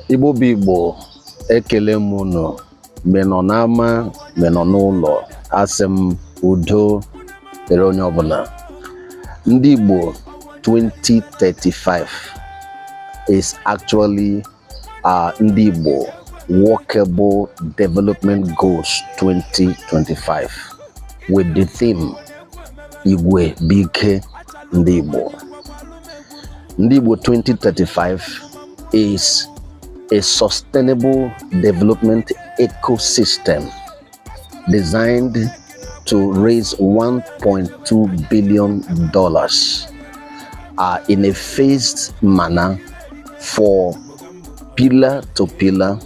Igbo bụ Igbo, ekele m unu, menọ n'ama, menọ n'ụlọ, asị m udo dịrị onye ọbụla. Ndigbo 2035 is actually Ndigbo Workable Development Goals 2025 with the theme Igwe Bike Ndigbo. Ndigbo 2035 is a sustainable development ecosystem designed to raise $1.2 billion in a phased manner for pillar to pillar,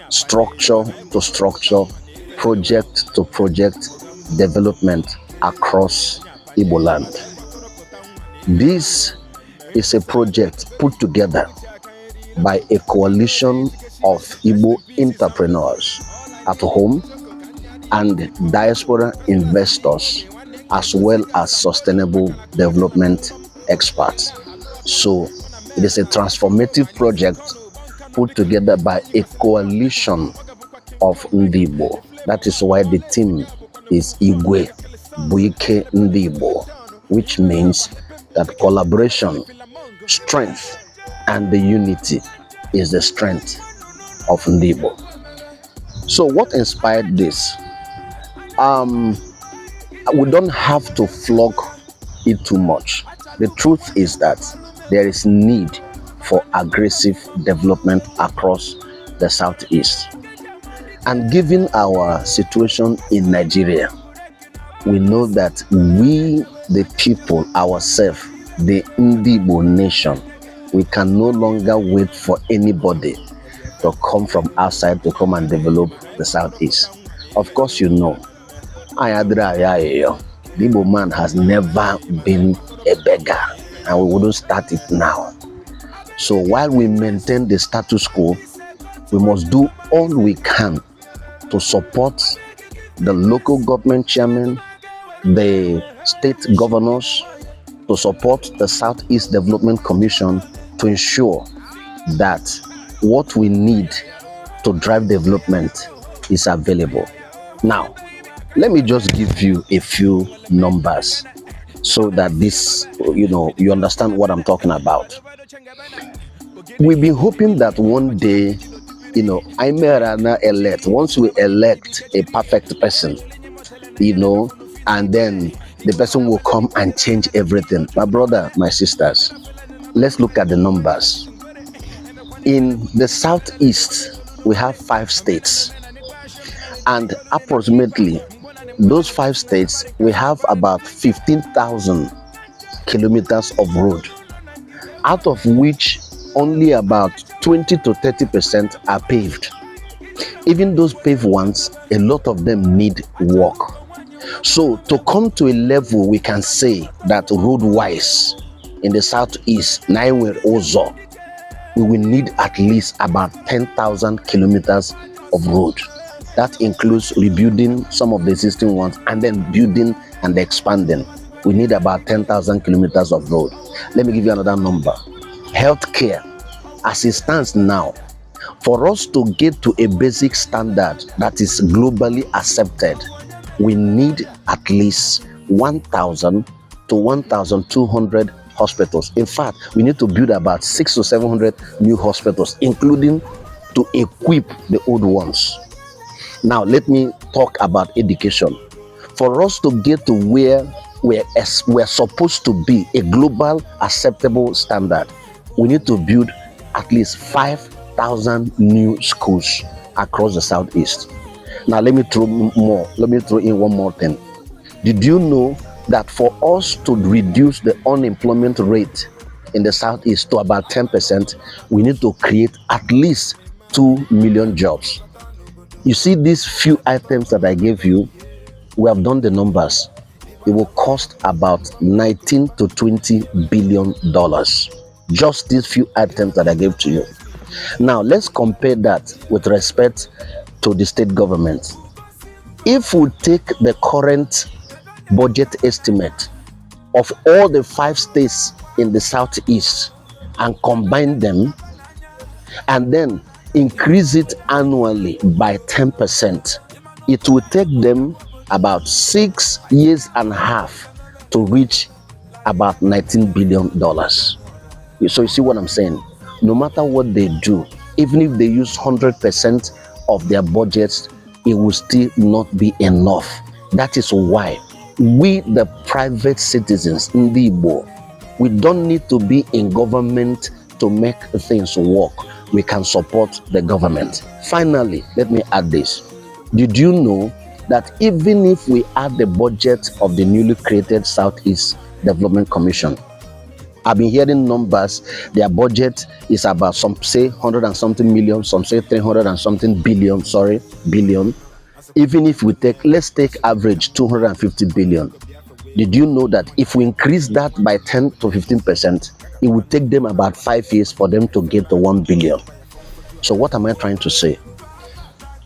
structure to structure, project to project development across Igbo land. This is a project put together by a coalition of Igbo entrepreneurs at home and diaspora investors, as well as sustainable development experts. So it is a transformative project put together by a coalition of Ndigbo. That is why the theme is Igwe Buike Ndigbo, which means that collaboration, strength, and the unity is the strength of Ndigbo. So what inspired this? We don't have to flog it too much. The truth is that there is need for aggressive development across the Southeast. And given our situation in Nigeria, we know that we, the people ourselves, the Ndigbo nation, we can no longer wait for anybody to come from outside to come and develop the Southeast. Of course, you know, the Igbo man has never been a beggar, and we wouldn't start it now. So while we maintain the status quo, we must do all we can to support the local government chairman, the state governors, to support the Southeast Development Commission to ensure that what we need to drive development is available. Now, let me just give you a few numbers so that this, you understand what I'm talking about. We've been hoping that one day, once we elect a perfect person, and then the person will come and change everything. My brother, my sisters, let's look at the numbers. In the Southeast, we have 5 states, and approximately those 5 states, we have about 15,000 kilometers of road, out of which only about 20 to 30% are paved. Even those paved ones, a lot of them need work. So to come to a level we can say that road-wise in the Southeast, we will need at least about 10,000 kilometers of road. That includes rebuilding some of the existing ones and then building and expanding. We need about 10,000 kilometers of road. Let me give you another number. Healthcare, as it stands now, for us to get to a basic standard that is globally accepted, we need at least 1,000 to 1,200 hospitals. In fact, we need to build about 600 to 700 new hospitals, including to equip the old ones. Now, let me talk about education. For us to get to where we're supposed to be, a global acceptable standard, we need to build at least 5,000 new schools across the Southeast. Now, let me throw in one more thing. Did you know that for us to reduce the unemployment rate in the Southeast to about 10%, we need to create at least 2 million jobs? You see these few items that I gave you, we have done the numbers. It will cost about 19 to 20 billion dollars. Just these few items that I gave to you. Now, let's compare that with respect to the state government. If we take the current budget estimate of all the 5 states in the Southeast and combine them, and then increase it annually by 10%, it will take them about 6 years and a half to reach about $19 billion. So you see what I'm saying? No matter what they do, even if they use 100% of their budgets, it will still not be enough. That is why we, the private citizens, Ndigbo, we don't need to be in government to make things work. We can support the government. Finally, let me add this. Did you know that even if we add the budget of the newly created Southeast Development Commission, I've been hearing numbers, their budget is about, some say 100 and something million, some say 300 and something billion, billion. Even if we take, let's take average 250 billion. Did you know that if we increase that by 10 to 15%, it would take them about 5 years for them to get to 1 billion? So what am I trying to say?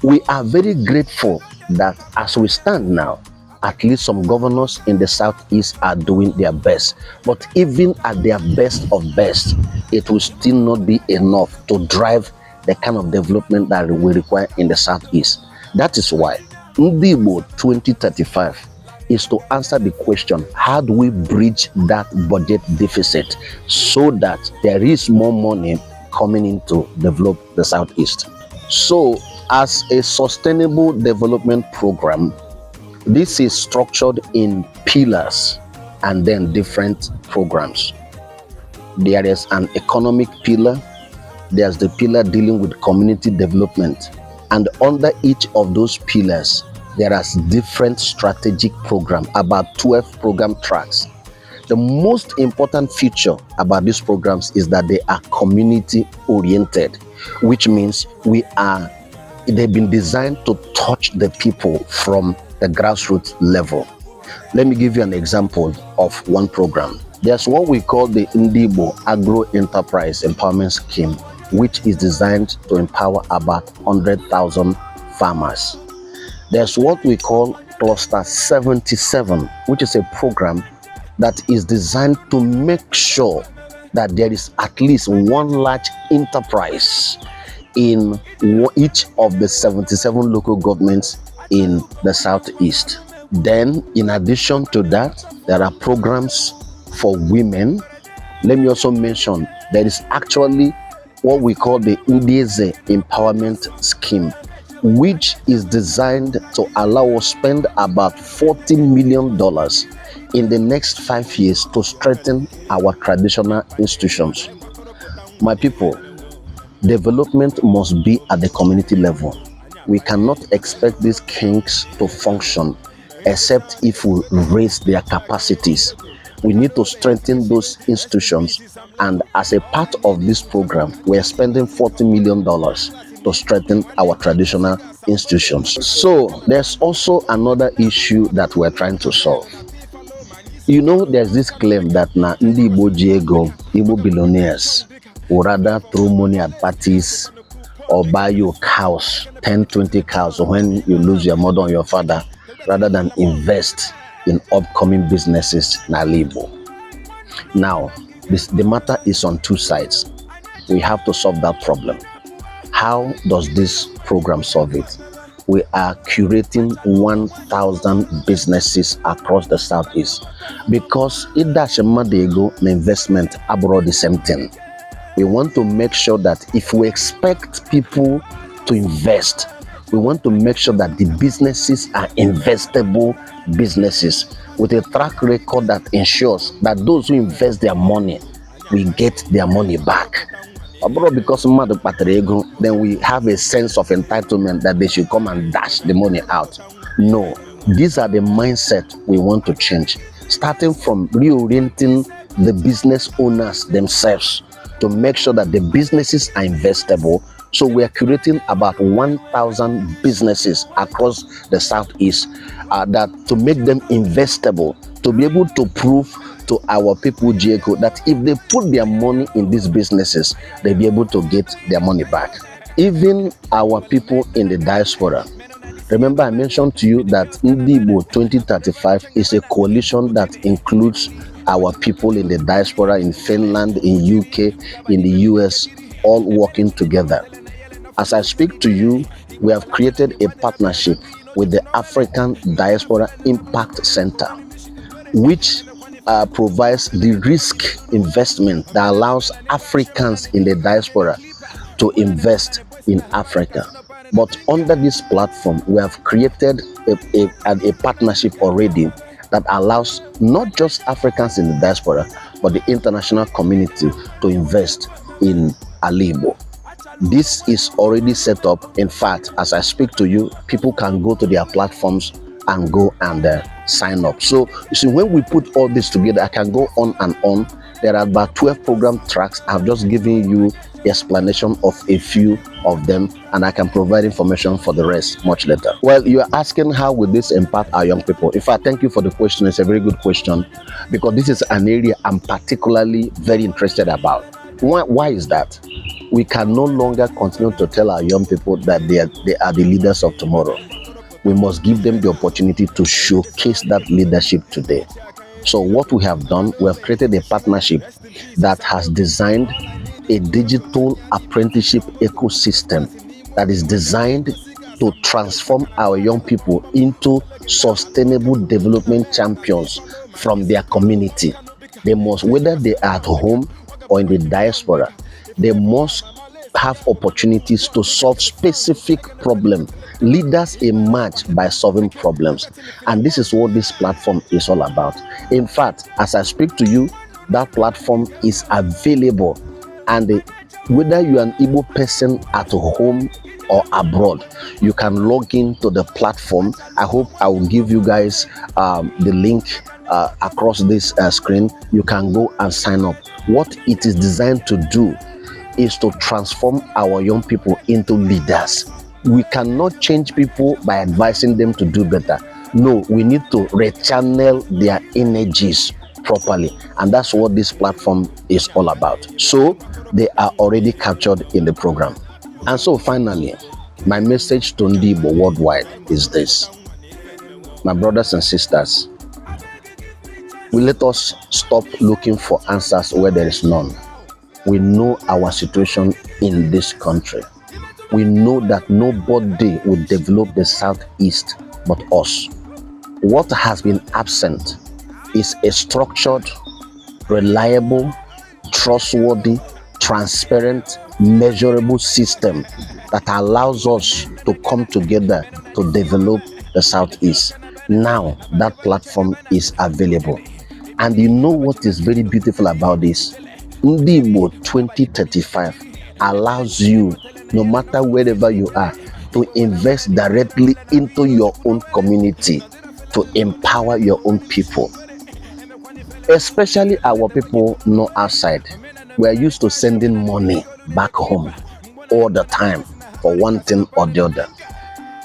We are very grateful that as we stand now, at least some governors in the Southeast are doing their best. But even at their best of best, it will still not be enough to drive the kind of development that we require in the Southeast. That is why Ndigbo 2035 is to answer the question, how do we bridge that budget deficit so that there is more money coming in to develop the Southeast? So, as a sustainable development program, this is structured in pillars and then different programs. There is an economic pillar, there's the pillar dealing with community development, and under each of those pillars, there are different strategic programs, about 12 program tracks. The most important feature about these programs is that they are community oriented, which means they've been designed to touch the people from the grassroots level. Let me give you an example of one program. There's what we call the Ndigbo Agro Enterprise Empowerment Scheme, which is designed to empower about 100,000 farmers. There's what we call Cluster 77, which is a program that is designed to make sure that there is at least one large enterprise in each of the 77 local governments in the Southeast. Then, in addition to that, there are programs for women. Let me also mention there is actually what we call the Ndigbo Empowerment Scheme, which is designed to allow us spend about $40 million in the next 5 years to strengthen our traditional institutions. My people, development must be at the community level. We cannot expect these kings to function except if we raise their capacities. We need to strengthen those institutions, and as a part of this program, we are spending $40 million to strengthen our traditional institutions. So there's also another issue that we're trying to solve. You know, there's this claim that Ndigbo Diego, Igbo billionaires would rather throw money at parties or buy you cows, 10, 20 cows, when you lose your mother or your father, rather than invest in upcoming businesses in Ndigbo. Now, the matter is on two sides. We have to solve that problem. How does this program solve it? We are curating 1,000 businesses across the Southeast, because it does an investment abroad the same thing. We want to make sure that if we expect people to invest, we want to make sure that the businesses are investable businesses with a track record that ensures that those who invest their money will get their money back. Because then we have a sense of entitlement that they should come and dash the money out. No, these are the mindset we want to change, starting from reorienting the business owners themselves to make sure that the businesses are investable. So we are curating about 1,000 businesses across the Southeast that to make them investable, to be able to prove to our people, Diego, that if they put their money in these businesses, they'll be able to get their money back. Even our people in the diaspora. Remember, I mentioned to you that Ndigbo 2035 is a coalition that includes our people in the diaspora, in Finland, in UK, in the US, all working together. As I speak to you, we have created a partnership with the African Diaspora Impact Center, which provides the risk investment that allows Africans in the diaspora to invest in Africa. But under this platform, we have created a partnership already that allows not just Africans in the diaspora, but the international community to invest in Ndigbo. This is already set up. In fact, as I speak to you, people can go to their platforms and go and sign up. So you see, when we put all this together, I can go on and on. There are about 12 program tracks. I've just given you the explanation of a few of them, and I can provide information for the rest much later. Well, you are asking how will this impact our young people? In fact, thank you for the question. It's a very good question, because this is an area I'm particularly very interested about. Why is that? We can no longer continue to tell our young people that they are the leaders of tomorrow. We must give them the opportunity to showcase that leadership today. So what we have done, we have created a partnership that has designed a digital apprenticeship ecosystem that is designed to transform our young people into sustainable development champions from their community. They must, whether they are at home or in the diaspora, they must have opportunities to solve specific problems. Leaders emerge by solving problems, and this is what this platform is all about. In fact, as I speak to you, that platform is available, and whether you're an Igbo person at home or abroad, you can log into the platform. I hope I will give you guys the link across this screen. You can go and sign up. What it is designed to do is to transform our young people into leaders. We cannot change people by advising them to do better. No, we need to rechannel their energies properly, and that's what this platform is all about. So they are already captured in the program. And so finally, my message to Ndigbo worldwide is this: my brothers and sisters, let us stop looking for answers where there is none. We know our situation in this country. We know that nobody will develop the Southeast but us. What has been absent is a structured, reliable, trustworthy, transparent, measurable system that allows us to come together to develop the Southeast. Now that platform is available. And you know what is very beautiful about this? Ndigbo 2035 allows you, no matter wherever you are, to invest directly into your own community, to empower your own people. Especially our people not outside. We are used to sending money back home all the time for one thing or the other.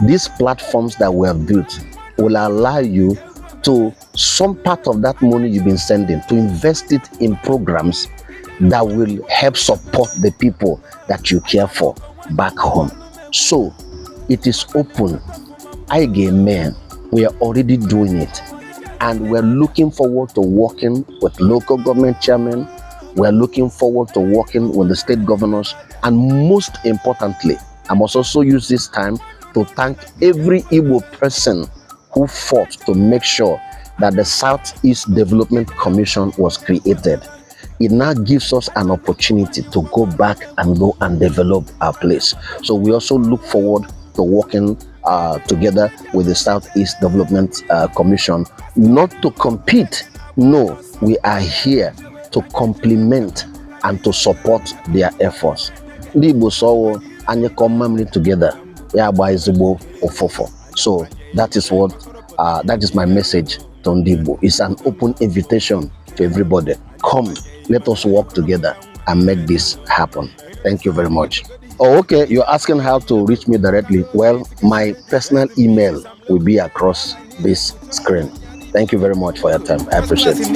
These platforms that we have built will allow you to, some part of that money you've been sending, to invest it in programs that will help support the people that you care for back home. So it is open. Man, we are already doing it, and we're looking forward to working with local government chairmen. We're looking forward to working with the state governors, and most importantly, I must also use this time to thank every Igbo person who fought to make sure that the Southeast Development Commission was created. It now gives us an opportunity to go back and go and develop our place. So we also look forward to working together with the Southeast Development Commission, not to compete. No, we are here to complement and to support their efforts. Ndigbo so anya come together. So that is what that is my message to Ndigbo. It's an open invitation to everybody. Come, let us work together and make this happen. Thank you very much. Oh, okay, you're asking how to reach me directly. Well, my personal email will be across this screen. Thank you very much for your time. I appreciate it.